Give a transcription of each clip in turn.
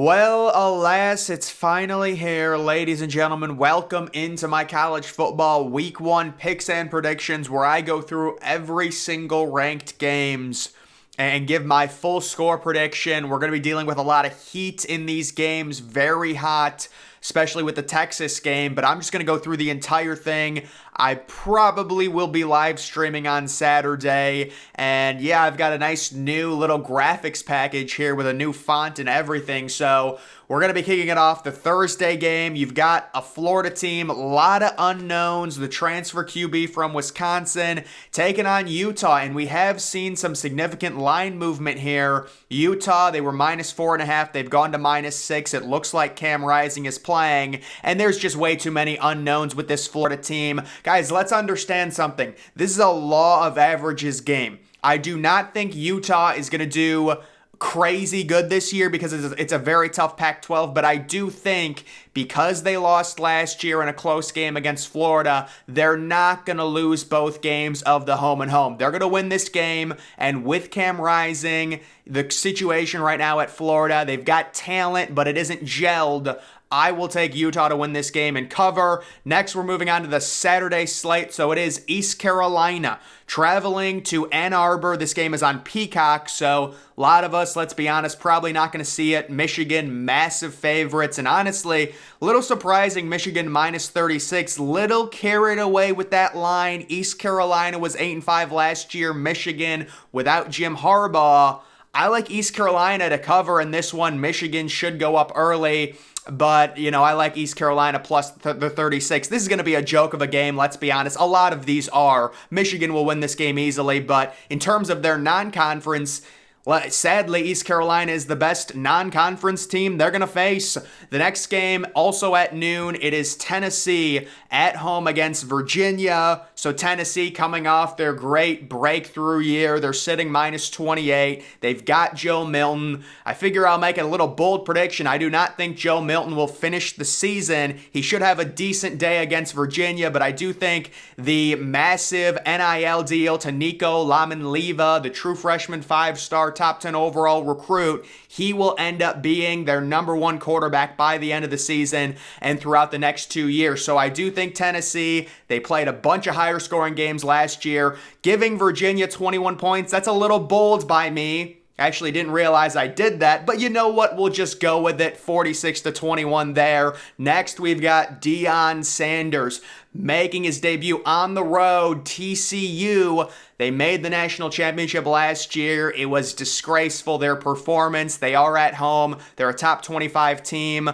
Well, alas, it's finally here, ladies and gentlemen. Welcome into my college football week one picks and predictions, where I go through every single ranked games and give my full score prediction. We're going to be dealing with a lot of heat in these games, very hot, especially with the Texas game, but I'm just going to go through the entire thing. I probably will be live streaming on Saturday, and yeah, I've got a nice new little graphics package here with a new font and everything, so we're going to be kicking it off. The Thursday game, you've got a Florida team, a lot of unknowns, the transfer QB from Wisconsin taking on Utah, and we have seen some significant line movement here. Utah, they were -4.5, they've gone to -6. It looks like Cam Rising is playing, and there's just way too many unknowns with this Florida team. Guys, let's understand something. This is a law of averages game. I do not think Utah is going to do crazy good this year because it's a very tough Pac-12, but I do think because they lost last year in a close game against Florida, they're not going to lose both games of the home and home. They're going to win this game, and with Cam Rising, the situation right now at Florida, they've got talent, but it isn't gelled. I will take Utah to win this game and cover. Next, we're moving on to the Saturday slate. So it is East Carolina traveling to Ann Arbor. This game is on Peacock, so a lot of us, let's be honest, probably not going to see it. Michigan, massive favorites, and honestly, a little surprising, Michigan -36. Little carried away with that line. East Carolina was 8-5 last year. Michigan, without Jim Harbaugh, I like East Carolina to cover in this one. Michigan should go up early. But, I like East Carolina plus the 36. This is going to be a joke of a game, let's be honest. A lot of these are. Michigan will win this game easily, but in terms of their non-conference, sadly, East Carolina is the best non-conference team they're going to face. The next game, also at noon, it is Tennessee at home against Virginia. So Tennessee coming off their great breakthrough year. They're sitting -28. They've got Joe Milton. I figure I'll make a little bold prediction. I do not think Joe Milton will finish the season. He should have a decent day against Virginia, but I do think the massive NIL deal to Nico Lamanleva, the true freshman 5-star top 10 overall recruit, he will end up being their number one quarterback by the end of the season and throughout the next 2 years. So I do think Tennessee, they played a bunch of higher scoring games last year. Giving Virginia 21 points, that's a little bold by me. I actually didn't realize I did that, but you know what? We'll just go with it. 46-21 there. Next, we've got Deion Sanders making his debut on the road. TCU, they made the national championship last year. It was disgraceful, their performance. They are at home. They're a top 25 team.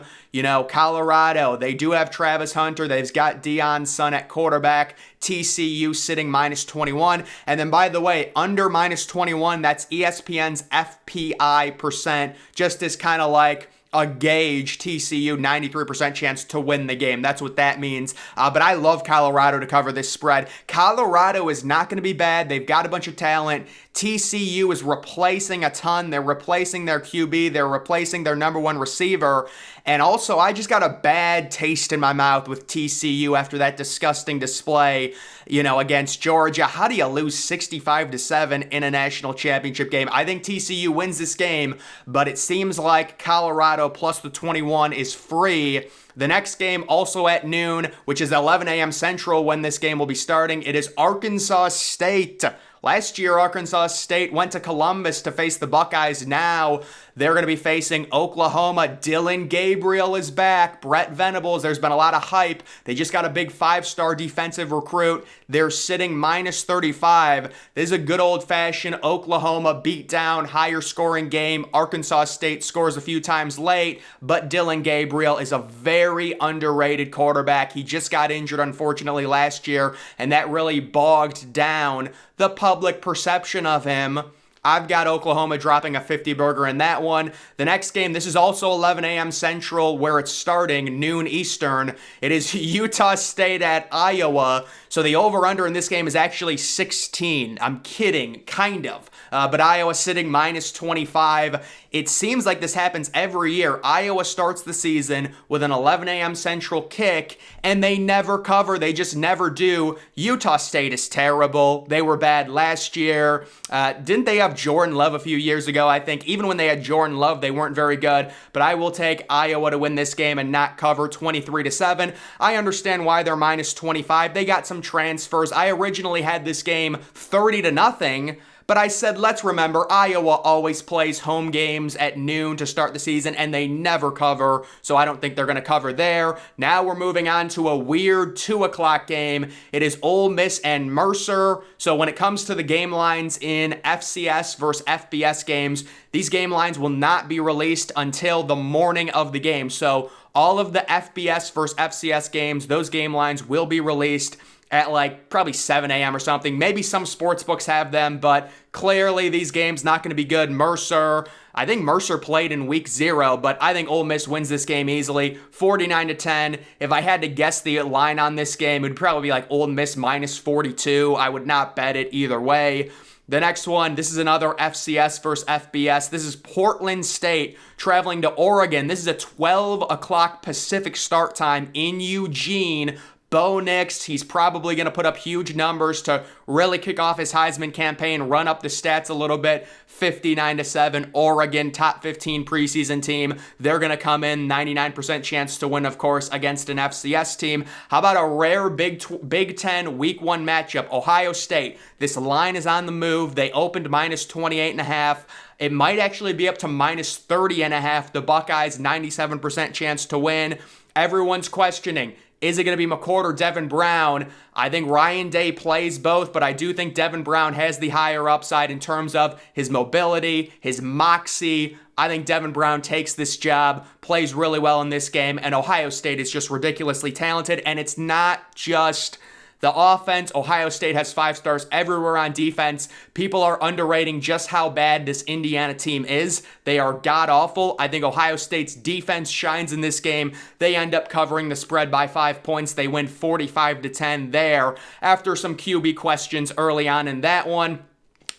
Colorado, they do have Travis Hunter. They've got Deion's son at quarterback. TCU sitting -21. And then, by the way, under -21, that's ESPN's FPI percent, just as kind of like a gauge. TCU 93% chance to win the game. That's what that means. But I love Colorado to cover this spread. Colorado is not going to be bad. They've got a bunch of talent. TCU is replacing a ton. They're replacing their QB. They're replacing their number one receiver. And also, I just got a bad taste in my mouth with TCU after that disgusting display, against Georgia. How do you lose 65-7 in a national championship game? I think TCU wins this game, but it seems like Colorado plus the 21 is free. The next game, also at noon, which is 11 a.m. Central when this game will be starting, it is Arkansas State. Last year, Arkansas State went to Columbus to face the Buckeyes. Now they're going to be facing Oklahoma. Dillon Gabriel is back. Brett Venables, there's been a lot of hype. They just got a big 5-star defensive recruit. They're sitting -35. This is a good old-fashioned Oklahoma beatdown, higher scoring game. Arkansas State scores a few times late, but Dillon Gabriel is a very underrated quarterback. He just got injured, unfortunately, last year, and that really bogged down the public perception of him. I've got Oklahoma dropping a 50-burger in that one. The next game, this is also 11 a.m. Central, where it's starting, noon Eastern. It is Utah State at Iowa. So the over-under in this game is actually 16. I'm kidding, kind of. But Iowa sitting -25. It seems like this happens every year. Iowa starts the season with an 11 a.m. Central kick, and they never cover. They just never do. Utah State is terrible. They were bad last year. Didn't they have have Jordan Love a few years ago. I think even when they had Jordan Love, they weren't very good. But I will take Iowa to win this game and not cover 23-7. I understand why they're minus 25. They got some transfers. I originally had this game 30-0. But I said, let's remember, Iowa always plays home games at noon to start the season, and they never cover, so I don't think they're going to cover there. Now we're moving on to a weird 2 o'clock game. It is Ole Miss and Mercer. So when it comes to the game lines in FCS versus FBS games, these game lines will not be released until the morning of the game. So all of the FBS versus FCS games, those game lines will be released at like probably 7 a.m. or something. Maybe some sports books have them, but clearly these games not going to be good. I think Mercer played in week 0, but I think Ole Miss wins this game easily, 49-10. If I had to guess the line on this game, it would probably be like Ole Miss minus 42. I would not bet it either way. The next one, this is another FCS versus FBS. This is Portland State traveling to Oregon. This is a 12 o'clock Pacific start time in Eugene. Bo Nix, he's probably going to put up huge numbers to really kick off his Heisman campaign, run up the stats a little bit. 59-7, Oregon, top 15 preseason team. They're going to come in, 99% chance to win, of course, against an FCS team. How about a rare Big Ten Week 1 matchup? Ohio State. This line is on the move. They opened minus 28.5. It might actually be up to minus 30.5. The Buckeyes, 97% chance to win. Everyone's questioning, is it going to be McCord or Devin Brown? I think Ryan Day plays both, but I do think Devin Brown has the higher upside in terms of his mobility, his moxie. I think Devin Brown takes this job, plays really well in this game, and Ohio State is just ridiculously talented, and it's not just the offense. Ohio State has 5 stars everywhere on defense. People are underrating just how bad this Indiana team is. They are god-awful. I think Ohio State's defense shines in this game. They end up covering the spread by 5 points. They win 45-10 there after some QB questions early on in that one.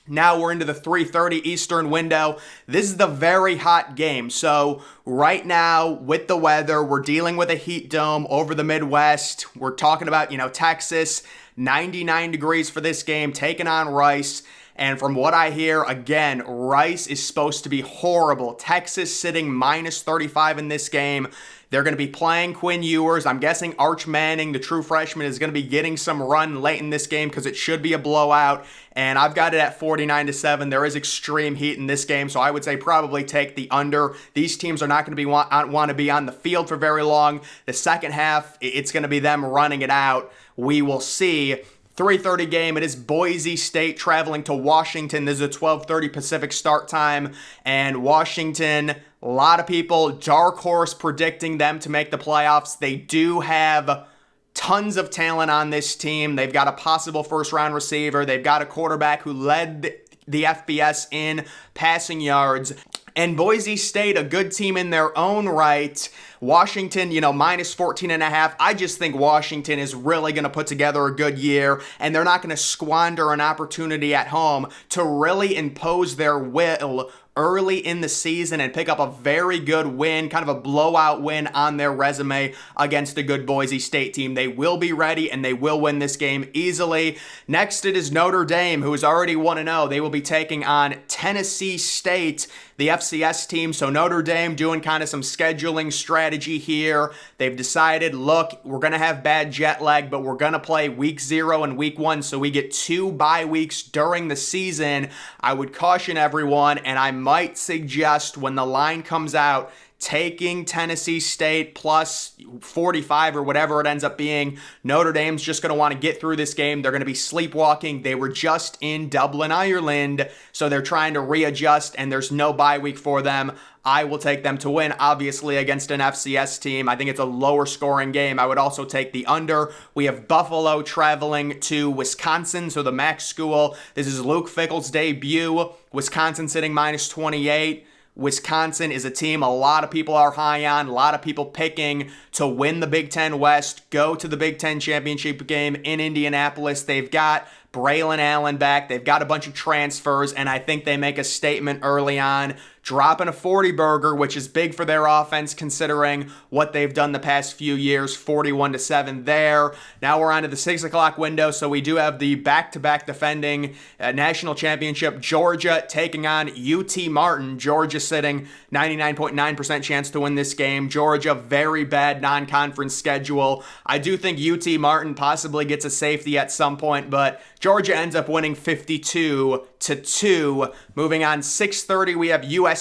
Now we're into the 3:30 Eastern window. This is the very hot game. So right now with the weather, we're dealing with a heat dome over the Midwest. We're talking about, Texas, 99 degrees for this game, taking on Rice. And from what I hear, again, Rice is supposed to be horrible. Texas sitting minus 35 in this game. They're going to be playing Quinn Ewers. I'm guessing Arch Manning, the true freshman, is going to be getting some run late in this game because it should be a blowout. And I've got it at 49-7. There is extreme heat in this game, so I would say probably take the under. These teams are not going to be want to be on the field for very long. The second half, it's going to be them running it out. We will see. 3:30 game. It is Boise State traveling to Washington. This is a 12:30 Pacific start time. And Washington, a lot of people, dark horse predicting them to make the playoffs. They do have tons of talent on this team. They've got a possible first-round receiver. They've got a quarterback who led the FBS in passing yards. And Boise State, a good team in their own right. Washington, minus 14.5. I just think Washington is really going to put together a good year, and they're not going to squander an opportunity at home to really impose their will early in the season and pick up a very good win, kind of a blowout win on their resume against a good Boise State team. They will be ready, and they will win this game easily. Next, it is Notre Dame, who is already 1-0. They will be taking on Tennessee State, the FCS team. So Notre Dame doing kind of some scheduling strategy here. They've decided, look, we're going to have bad jet lag, but we're going to play week 0 and week 1, so we get 2 bye weeks during the season. I would caution everyone, and I might suggest when the line comes out, taking Tennessee State plus 45 or whatever it ends up being. Notre Dame's just going to want to get through this game. They're going to be sleepwalking. They were just in Dublin, Ireland, so they're trying to readjust, and there's no bye week for them. I will take them to win, obviously, against an FCS team. I think it's a lower scoring game. I would also take the under. We have Buffalo traveling to Wisconsin, so the MAC school. This is Luke Fickell's debut. Wisconsin sitting minus 28. Wisconsin is a team a lot of people are high on, a lot of people picking to win the Big Ten West, go to the Big Ten championship game in Indianapolis. They've got Braylon Allen back. They've got a bunch of transfers, and I think they make a statement early on. dropping a 40 burger, which is big for their offense considering what they've done the past few years, 41-7 there. Now we're on to the 6 o'clock window, so we do have the back-to-back defending national championship, Georgia taking on UT Martin. Georgia sitting 99.9% chance to win this game. Georgia, very bad non-conference schedule. I do think UT Martin possibly gets a safety at some point, but Georgia ends up winning 52-2. Moving on, 6:30, we have USC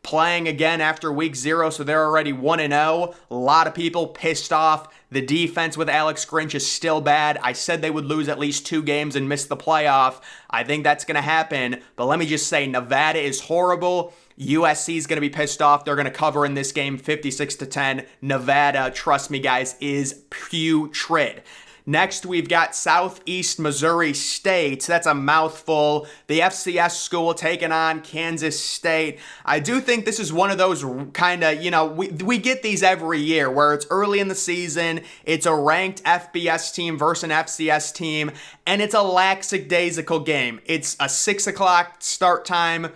playing again after week 0, so they're already 1-0. A lot of people pissed off. The defense with Alex Grinch is still bad. I said they would lose at least 2 games and miss the playoff. I think that's going to happen, but let me just say, Nevada is horrible. USC is going to be pissed off. They're going to cover in this game 56-10. Nevada, trust me guys, is putrid. Next, we've got Southeast Missouri State. That's a mouthful. The FCS school taking on Kansas State. I do think this is one of those kind of, we get these every year where it's early in the season, it's a ranked FBS team versus an FCS team, and it's a lackadaisical game. It's a 6 o'clock start time,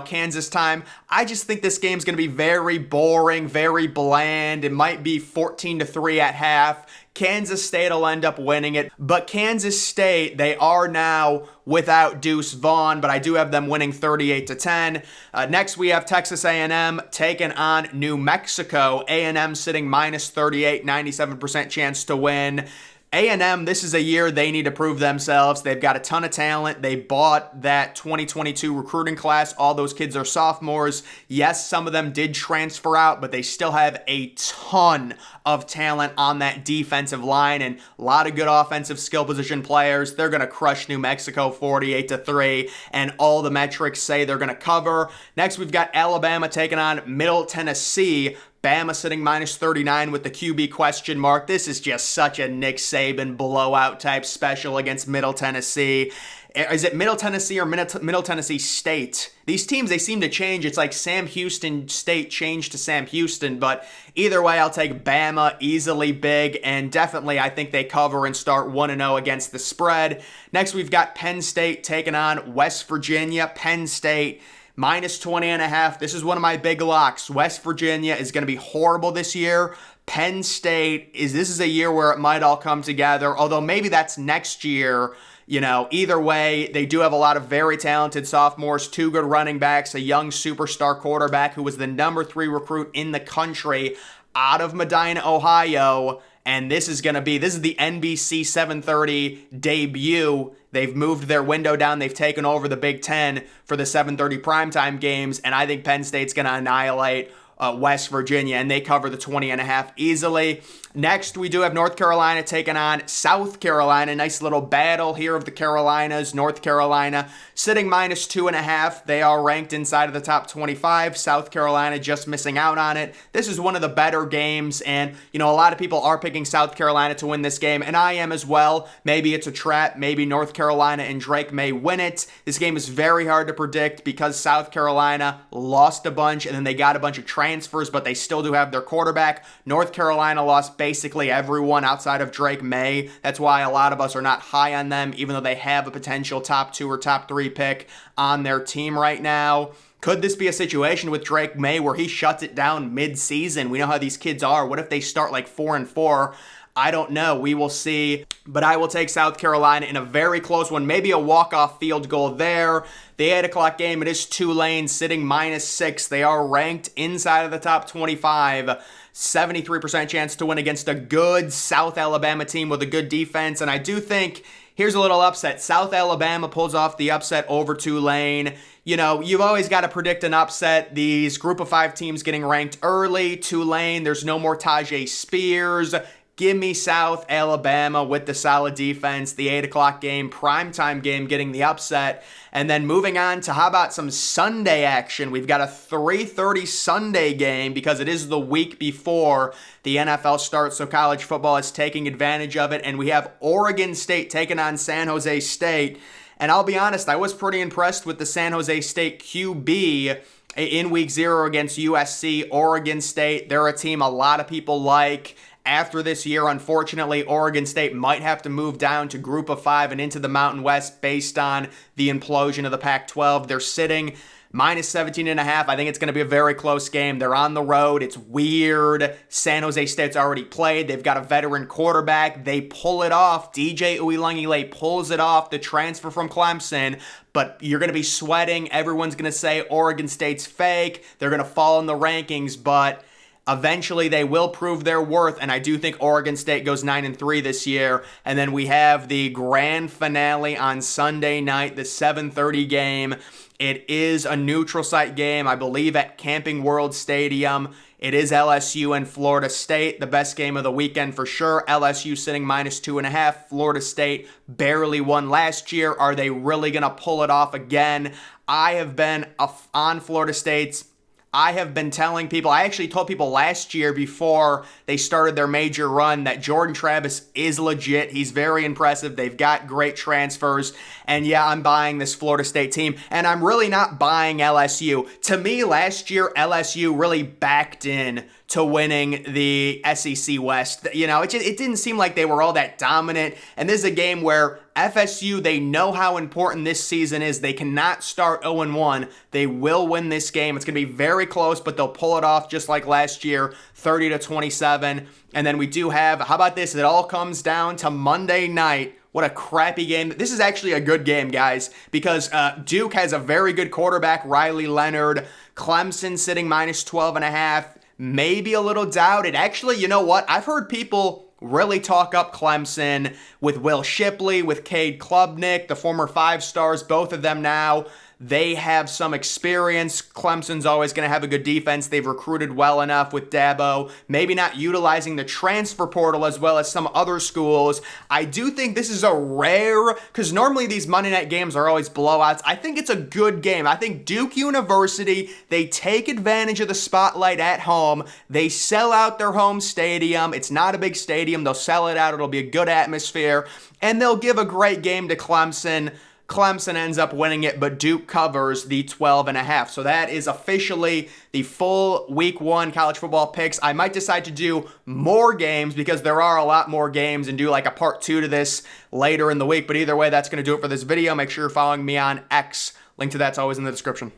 Kansas time. I just think this game's going to be very boring, very bland. It might be 14-3 at half. Kansas State will end up winning it, but Kansas State, they are now without Deuce Vaughn, but I do have them winning 38-10. Next, we have Texas A&M taking on New Mexico. A&M sitting -38, 97% chance to win. A&M, this is a year they need to prove themselves. They've got a ton of talent. They bought that 2022 recruiting class. All those kids are sophomores. Yes, some of them did transfer out, but they still have a ton of talent on that defensive line and a lot of good offensive skill position players. They're going to crush New Mexico 48-3, and all the metrics say they're going to cover. Next, we've got Alabama taking on Middle Tennessee. Bama sitting -39 with the QB question mark. This is just such a Nick Saban blowout type special against Middle Tennessee. Is it Middle Tennessee or Middle Tennessee State? These teams, they seem to change. It's like Sam Houston State changed to Sam Houston, but either way, I'll take Bama easily big, and definitely I think they cover and start 1-0 against the spread. Next, we've got Penn State taking on West Virginia. Penn State -20.5. This is one of my big locks. West Virginia is going to be horrible this year. Penn State, this is a year where it might all come together, although maybe that's next year. Either way, they do have a lot of very talented sophomores, 2 good running backs, a young superstar quarterback who was the number 3 recruit in the country out of Medina, Ohio. And this is the NBC 730 debut. They've moved their window down. They've taken over the Big Ten for the 7:30 primetime games. And I think Penn State's going to annihilate West Virginia, and they cover the 20.5 easily. Next, we do have North Carolina taking on South Carolina. Nice little battle here of the Carolinas. North Carolina sitting -2.5. They are ranked inside of the top 25. South Carolina just missing out on it. This is one of the better games, and a lot of people are picking South Carolina to win this game, and I am as well. Maybe it's a trap. Maybe North Carolina and Drake may win it. This game is very hard to predict because South Carolina lost a bunch, and then they got a bunch of transfers, but they still do have their quarterback. North Carolina lost basically everyone outside of Drake May. That's why a lot of us are not high on them, even though they have a potential top 2 or top 3 pick on their team right now. Could this be a situation with Drake May where he shuts it down mid-season? We know how these kids are. What if they start like 4-4? I don't know. We will see. But I will take South Carolina in a very close one. Maybe a walk-off field goal there. The 8 o'clock game, it is Tulane sitting -6. They are ranked inside of the top 25. 73% chance to win against a good South Alabama team with a good defense. And I do think, here's a little upset. South Alabama pulls off the upset over Tulane. You've always got to predict an upset. These group of 5 teams getting ranked early. Tulane, there's no more Tajay Spears. Give me South Alabama with the solid defense, the 8 o'clock game, primetime game getting the upset. And then moving on to how about some Sunday action? We've got a 3:30 Sunday game because it is the week before the NFL starts, so college football is taking advantage of it. And we have Oregon State taking on San Jose State. And I'll be honest, I was pretty impressed with the San Jose State QB in week 0 against USC. Oregon State, they're a team a lot of people like. After this year, unfortunately, Oregon State might have to move down to Group of 5 and into the Mountain West based on the implosion of the Pac-12. They're sitting minus 17.5. I think it's going to be a very close game. They're on the road. It's weird. San Jose State's already played. They've got a veteran quarterback. They pull it off. DJ Uiagalelei pulls it off, the transfer from Clemson. But you're going to be sweating. Everyone's going to say Oregon State's fake. They're going to fall in the rankings, but eventually they will prove their worth, and I do think Oregon State goes 9-3 this year. And then we have the grand finale on Sunday night, the 7:30 game. It is a neutral site game, I believe, at Camping World Stadium. It is LSU and Florida State, the best game of the weekend for sure. LSU sitting minus 2.5. Florida State barely won last year. Are they really going to pull it off again? I have been on Florida State's. I have been telling people, I actually told people last year before they started their major run that Jordan Travis is legit. He's very impressive. They've got great transfers. And yeah, I'm buying this Florida State team. And I'm really not buying LSU. To me, last year, LSU really backed in to winning the SEC West. You know, it didn't seem like they were all that dominant. And this is a game where FSU, they know how important this season is. They cannot start 0-1. They will win this game. It's going to be very close, but they'll pull it off just like last year, 30-27. And then we do have, how about this? It all comes down to Monday night. What a crappy game. This is actually a good game, guys, because Duke has a very good quarterback, Riley Leonard. Clemson sitting minus 12.5. Maybe a little doubted. Actually, you know what? I've heard people really talk up Clemson with Will Shipley, with Cade Klubnik, the former 5 stars, both of them now. They have some experience. Clemson's always going to have a good defense. They've recruited well enough with Dabo. Maybe not utilizing the transfer portal as well as some other schools. I do think this is a rare, because normally these Monday night games are always blowouts. I think it's a good game. I think Duke University, they take advantage of the spotlight at home. They sell out their home stadium. It's not a big stadium. They'll sell it out. It'll be a good atmosphere. And they'll give a great game to Clemson. Clemson ends up winning it, but Duke covers the 12.5. So that is officially the full week 1 college football picks. I might decide to do more games because there are a lot more games and do like a part 2 to this later in the week. But either way, that's going to do it for this video. Make sure you're following me on X. Link to that's always in the description.